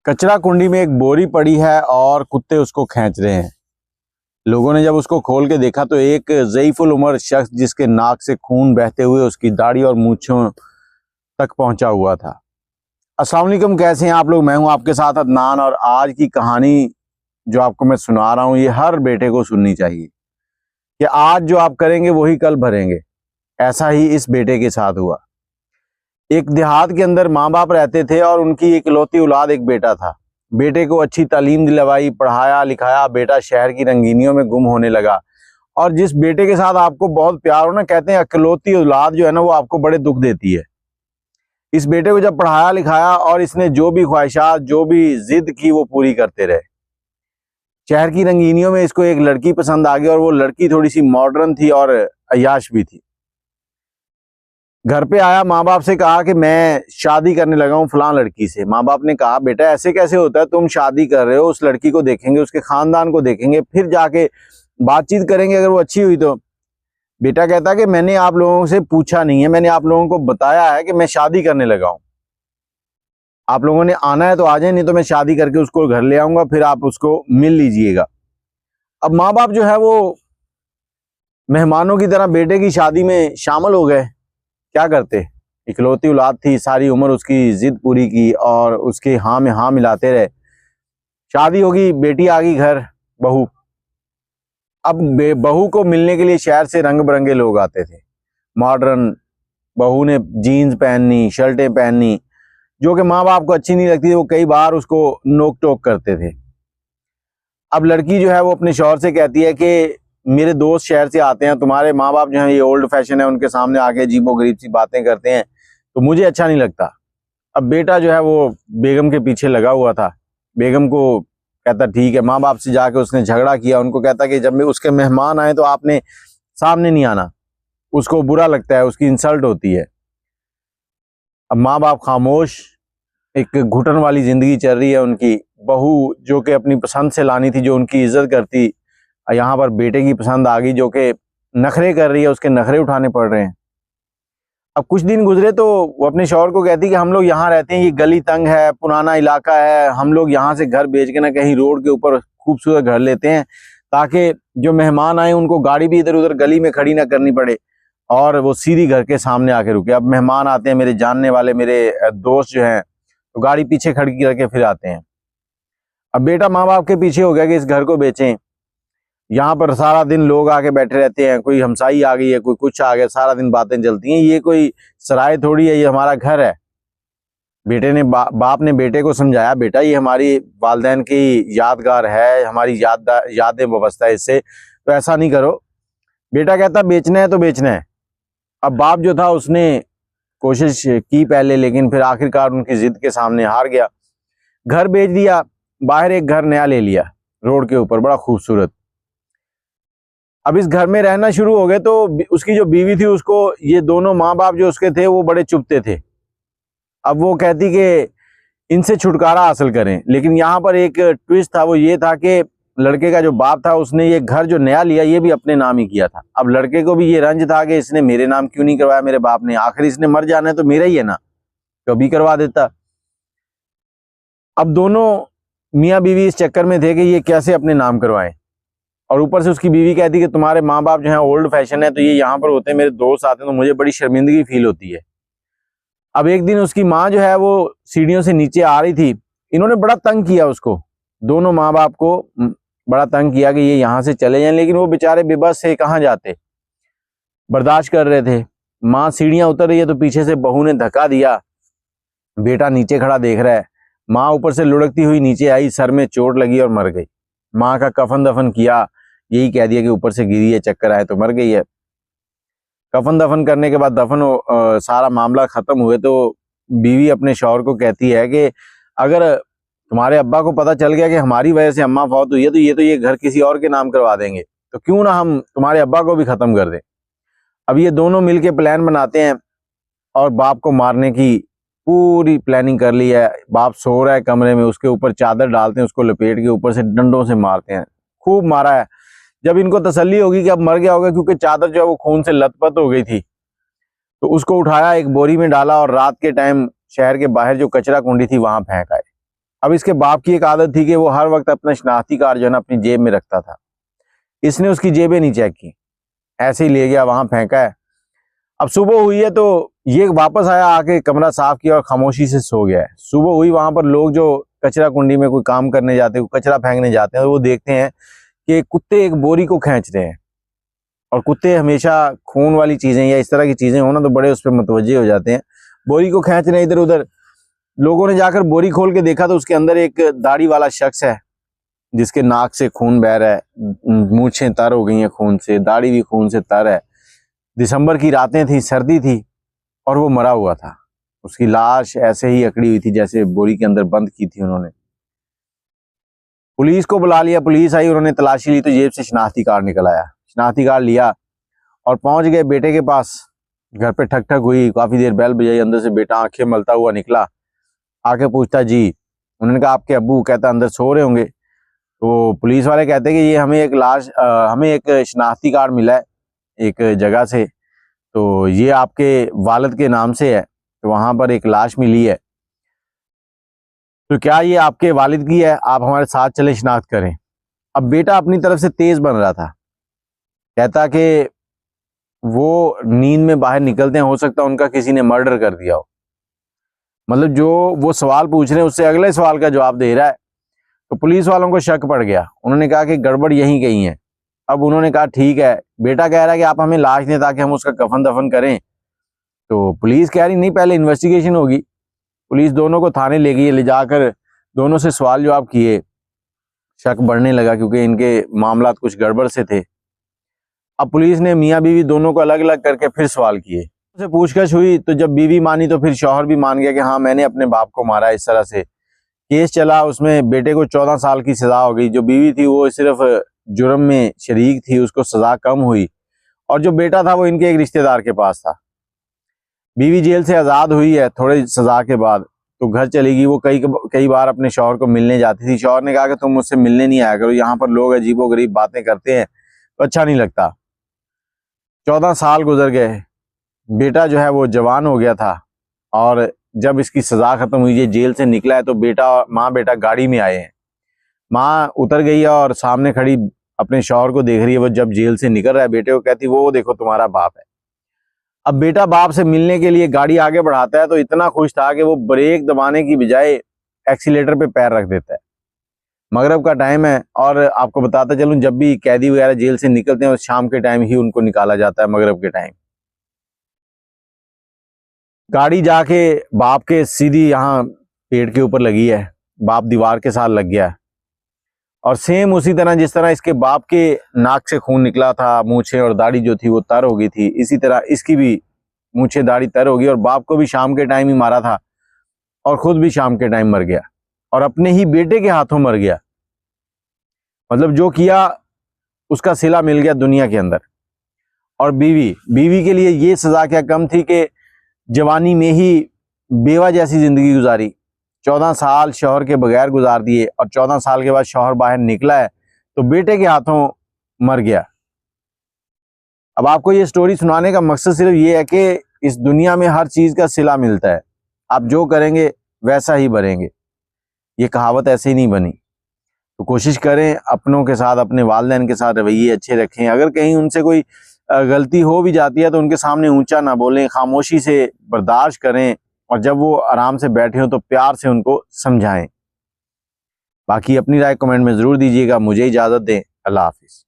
कचरा कुंडी में एक बोरी पड़ी है और कुत्ते उसको खींच रहे हैं। लोगों ने जब उसको खोल के देखा तो एक ज़ईफुल उमर शख्स जिसके नाक से खून बहते हुए उसकी दाढ़ी और मूंछों तक पहुंचा हुआ था। अस्सलाम वालेकुम, कैसे हैं आप लोग। मैं हूं आपके साथ अदनान और आज की कहानी जो आपको मैं सुना रहा हूं ये हर बेटे को सुननी चाहिए कि आज जो आप करेंगे वही कल भरेंगे। ऐसा ही इस बेटे के साथ हुआ। एक देहात के अंदर माँ बाप रहते थे और उनकी इकलौती औलाद एक बेटा था। बेटे को अच्छी तालीम दिलवाई, पढ़ाया लिखाया, बेटा शहर की रंगीनियों में गुम होने लगा। और जिस बेटे के साथ आपको बहुत प्यार हो ना, कहते हैं इकलौती औलाद जो है ना वो आपको बड़े दुख देती है। इस बेटे को जब पढ़ाया लिखाया और इसने जो भी ख्वाहिशात, जो भी जिद की वो पूरी करते रहे। शहर की रंगीनियों में इसको एक लड़की पसंद आ गई और वो लड़की थोड़ी सी मॉडर्न थी और अय्याश भी थी। घर पे आया, माँ बाप से कहा कि मैं शादी करने लगा हूँ फलां लड़की से। माँ बाप ने कहा बेटा ऐसे कैसे होता है, तुम शादी कर रहे हो, उस लड़की को देखेंगे, उसके खानदान को देखेंगे, फिर जाके बातचीत करेंगे, अगर वो अच्छी हुई तो। बेटा कहता कि मैंने आप लोगों से पूछा नहीं है, मैंने आप लोगों को बताया है कि मैं शादी करने लगा हूँ। आप लोगों ने आना है तो आ जाए, नहीं तो मैं शादी करके उसको घर ले आऊंगा, फिर आप उसको मिल लीजिएगा। अब माँ बाप जो है वो मेहमानों की तरह बेटे की शादी में शामिल हो गए। क्या करते, इकलौती औलाद थी, सारी उम्र उसकी जिद पूरी की और उसके हाँ में हाँ मिलाते रहे। शादी होगी, बेटी आ गई घर, बहू। अब बहू को मिलने के लिए शहर से रंग बिरंगे लोग आते थे, मॉडर्न। बहू ने जीन्स पहननी, शर्टें पहननी, जो कि माँ बाप को अच्छी नहीं लगती थी। वो कई बार उसको नोक टोक करते थे। अब लड़की जो है वो अपने शौहर से कहती है कि मेरे दोस्त शहर से आते हैं, तुम्हारे माँ बाप जो है ये ओल्ड फैशन है, उनके सामने आके अजीबोगरीब सी बातें करते हैं तो मुझे अच्छा नहीं लगता। अब बेटा जो है वो बेगम के पीछे लगा हुआ था। बेगम को कहता ठीक है। माँ बाप से जाके उसने झगड़ा किया, उनको कहता कि जब उसके मेहमान आए तो आपने सामने नहीं आना, उसको बुरा लगता है, उसकी इंसल्ट होती है। अब माँ बाप खामोश, एक घुटन वाली जिंदगी चल रही है उनकी। बहू जो कि अपनी पसंद से लानी थी, जो उनकी इज्जत करती, यहाँ पर बेटे की पसंद आ गई जो कि नखरे कर रही है, उसके नखरे उठाने पड़ रहे हैं। अब कुछ दिन गुजरे तो वो अपने शौहर को कहती कि हम लोग यहाँ रहते हैं, ये गली तंग है, पुराना इलाका है, हम लोग यहाँ से घर बेच के ना कहीं रोड के ऊपर खूबसूरत घर लेते हैं ताकि जो मेहमान आए उनको गाड़ी भी इधर उधर गली में खड़ी ना करनी पड़े और वो सीधी घर के सामने आके रुके। अब मेहमान आते हैं, मेरे जानने वाले, मेरे दोस्त जो हैं, तो गाड़ी पीछे खड़ी करके फिर आते हैं। अब बेटा माँ बाप के पीछे हो गया कि इस घर को बेचें। यहाँ पर सारा दिन लोग आके बैठे रहते हैं, कोई हमसाई आ गई है, कोई कुछ आ गया, सारा दिन बातें चलती हैं। ये कोई सराय थोड़ी है, ये हमारा घर है। बेटे ने बाप ने बेटे को समझाया, बेटा ये हमारी वालिदैन की यादगार है, हमारी यादें वाबस्ता है इससे, तो ऐसा नहीं करो। बेटा कहता बेचना है तो बेचना है। अब बाप जो था उसने कोशिश की पहले, लेकिन फिर आखिरकार उनकी जिद के सामने हार गया। घर बेच दिया, बाहर एक घर नया ले लिया रोड के ऊपर, बड़ा खूबसूरत। अब इस घर में रहना शुरू हो गए तो उसकी जो बीवी थी उसको ये दोनों माँ बाप जो उसके थे वो बड़े चुभते थे। अब वो कहती कि इनसे छुटकारा हासिल करें, लेकिन यहाँ पर एक ट्विस्ट था, वो ये था कि लड़के का जो बाप था उसने ये घर जो नया लिया ये भी अपने नाम ही किया था। अब लड़के को भी ये रंज था कि इसने मेरे नाम क्यों नहीं करवाया मेरे बाप ने, आखिर इसने मर जाना है तो मेरा ही है ना, तो अभी करवा देता। अब दोनों मियाँ बीवी इस चक्कर में थे कि ये कैसे अपने नाम करवाएं, और ऊपर से उसकी बीवी कहती कि तुम्हारे माँ बाप जो है ओल्ड फैशन है, तो ये यहाँ पर होते हैं, मेरे दोस्त आते हैं तो मुझे बड़ी शर्मिंदगी फील होती है। अब एक दिन उसकी माँ जो है वो सीढ़ियों से नीचे आ रही थी, इन्होंने बड़ा तंग किया उसको, दोनों माँ बाप को बड़ा तंग किया कि ये यहाँ से चले जाएं, लेकिन वो बेचारे बेबस से कहाँ जाते, बर्दाश्त कर रहे थे। माँ सीढ़ियाँ उतर रही है तो पीछे से बहू ने धक्का दिया, बेटा नीचे खड़ा देख रहा है। माँ ऊपर से लुढ़कती हुई नीचे आई, सर में चोट लगी और मर गई। माँ का कफन दफन किया, यही कह दिया कि ऊपर से गिरी है, चक्कर आए तो मर गई है। कफन दफन करने के बाद सारा मामला खत्म हुए तो बीवी अपने शौहर को कहती है कि अगर तुम्हारे अब्बा को पता चल गया कि हमारी वजह से अम्मा फौत हुई है तो ये घर किसी और के नाम करवा देंगे, तो क्यों ना हम तुम्हारे अब्बा को भी खत्म कर दें। अब ये दोनों मिलके प्लान बनाते हैं और बाप को मारने की पूरी प्लानिंग कर ली है। बाप सो रहा है कमरे में, उसके ऊपर चादर डालते हैं, उसको लपेट के ऊपर से डंडों से मारते हैं, खूब मारा है। जब इनको तसल्ली होगी कि अब मर गया होगा, क्योंकि चादर जो है वो खून से लथपथ हो गई थी, तो उसको उठाया, एक बोरी में डाला और रात के टाइम शहर के बाहर जो कचरा कुंडी थी वहां फेंक आए। अब इसके बाप की एक आदत थी कि वो हर वक्त अपना शनाख्ती कार्ड जो है ना अपनी जेब में रखता था। इसने उसकी जेबें नहीं चेक की, ऐसे ही ले गया, वहां फेंका है। अब सुबह हुई है तो ये वापस आया, आके कमरा साफ किया और खामोशी से सो गया है। सुबह हुई, वहां पर लोग जो कचरा कुंडी में कोई काम करने जाते हैं, कचरा फेंकने जाते हैं, वो देखते हैं कि कुत्ते एक बोरी को खींच रहे हैं। और कुत्ते हमेशा खून वाली चीजें या इस तरह की चीजें हो ना तो बड़े उस पर मुतवज्जे हो जाते हैं। बोरी को खींच रहे हैं इधर उधर। लोगों ने जाकर बोरी खोल के देखा तो उसके अंदर एक दाढ़ी वाला शख्स है जिसके नाक से खून बह रहा है, मूंछें तर हो गई हैं खून से, दाढ़ी भी खून से तर है। दिसंबर की रातें थी, सर्दी थी और वो मरा हुआ था। उसकी लाश ऐसे ही अकड़ी हुई थी जैसे बोरी के अंदर बंद की थी उन्होंने। पुलिस को बुला लिया, पुलिस आई, उन्होंने तलाशी ली तो जेब से शनाख्ती कार्ड निकल आया। शनाख्ती कार्ड लिया और पहुंच गए बेटे के पास। घर पे ठक ठक हुई, काफी देर बेल बजाई, अंदर से बेटा आंखें मलता हुआ निकला। आके पूछता जी। उन्होंने कहा आपके अब्बू। कहता अंदर सो रहे होंगे। तो पुलिस वाले कहते कि ये हमें एक शनाख्ती कार्ड मिला है एक जगह से, तो ये आपके वालिद के नाम से है, तो वहां पर एक लाश मिली है, तो क्या ये आपके वालिद की है? आप हमारे साथ चले, शनाख्त करें। अब बेटा अपनी तरफ से तेज बन रहा था, कहता कि वो नींद में बाहर निकलते हैं, हो सकता है उनका किसी ने मर्डर कर दिया हो। मतलब जो वो सवाल पूछ रहे हैं उससे अगले सवाल का जवाब दे रहा है। तो पुलिस वालों को शक पड़ गया, उन्होंने कहा कि गड़बड़ यहीं कहीं है। अब उन्होंने कहा ठीक है, बेटा कह रहा है कि आप हमें लाश दें ताकि हम उसका कफन दफन करें। तो पुलिस कह रही नहीं, पहले इन्वेस्टिगेशन होगी। पुलिस दोनों को थाने ले गई, ले जाकर दोनों से सवाल जवाब किए। शक बढ़ने लगा क्योंकि इनके मामला कुछ गड़बड़ से थे। अब पुलिस ने मियाँ बीवी दोनों को अलग अलग करके फिर सवाल किए। से पूछताछ हुई तो जब बीवी मानी तो फिर शौहर भी मान गया कि हाँ मैंने अपने बाप को मारा। इस तरह से केस चला, उसमें बेटे को 14 साल की सजा हो गई। जो बीवी थी वो सिर्फ जुर्म में शरीक थी, उसको सजा कम हुई। और जो बेटा था वो इनके एक रिश्तेदार के पास था। बीवी जेल से आज़ाद हुई है थोड़ी सजा के बाद, तो घर चली गई। वो कई बार अपने शौहर को मिलने जाती थी। शौहर ने कहा कि तुम मुझसे मिलने नहीं आया करो, यहाँ पर लोग अजीबोगरीब बातें करते हैं तो अच्छा नहीं लगता। 14 साल गुजर गए, बेटा जो है वो जवान हो गया था। और जब इसकी सजा खत्म हुई, ये जेल से निकला है, तो माँ बेटा गाड़ी में आए हैं। माँ उतर गई है और सामने खड़ी अपने शौहर को देख रही है। वो जब जेल से निकल रहा है, बेटे को कहती वो देखो तुम्हारा बाप है। अब बेटा बाप से मिलने के लिए गाड़ी आगे बढ़ाता है तो इतना खुश था कि वो ब्रेक दबाने की बजाय एक्सीलेटर पे पैर रख देता है। मगरब का टाइम है और आपको बताता चलूं, जब भी कैदी वगैरह जेल से निकलते हैं उस शाम के टाइम ही उनको निकाला जाता है, मगरब के टाइम। गाड़ी जाके बाप के सीधी यहाँ पेड़ के ऊपर लगी है, बाप दीवार के साथ लग गया। और सेम उसी तरह जिस तरह इसके बाप के नाक से खून निकला था, मूछें और दाढ़ी जो थी वो तर हो गई थी, इसी तरह इसकी भी मूछें दाढ़ी तर हो गई। और बाप को भी शाम के टाइम ही मारा था और खुद भी शाम के टाइम मर गया और अपने ही बेटे के हाथों मर गया। मतलब जो किया उसका सिला मिल गया दुनिया के अंदर। और बीवी के लिए ये सजा क्या कम थी कि जवानी में ही बेवा जैसी जिंदगी गुजारी। 14 साल शौहर के बगैर गुजार दिए और 14 साल के बाद शौहर बाहर निकला है तो बेटे के हाथों मर गया। अब आपको ये स्टोरी सुनाने का मकसद सिर्फ ये है कि इस दुनिया में हर चीज का सिला मिलता है, आप जो करेंगे वैसा ही भरेंगे। ये कहावत ऐसे ही नहीं बनी। तो कोशिश करें अपनों के साथ, अपने वालिदैन के साथ रवैये अच्छे रखें। अगर कहीं उनसे कोई गलती हो भी जाती है तो उनके सामने ऊंचा ना बोलें, खामोशी से बर्दाश्त करें और जब वो आराम से बैठे हो तो प्यार से उनको समझाएं। बाकी अपनी राय कमेंट में जरूर दीजिएगा। मुझे इजाजत दें। अल्लाह हाफिज।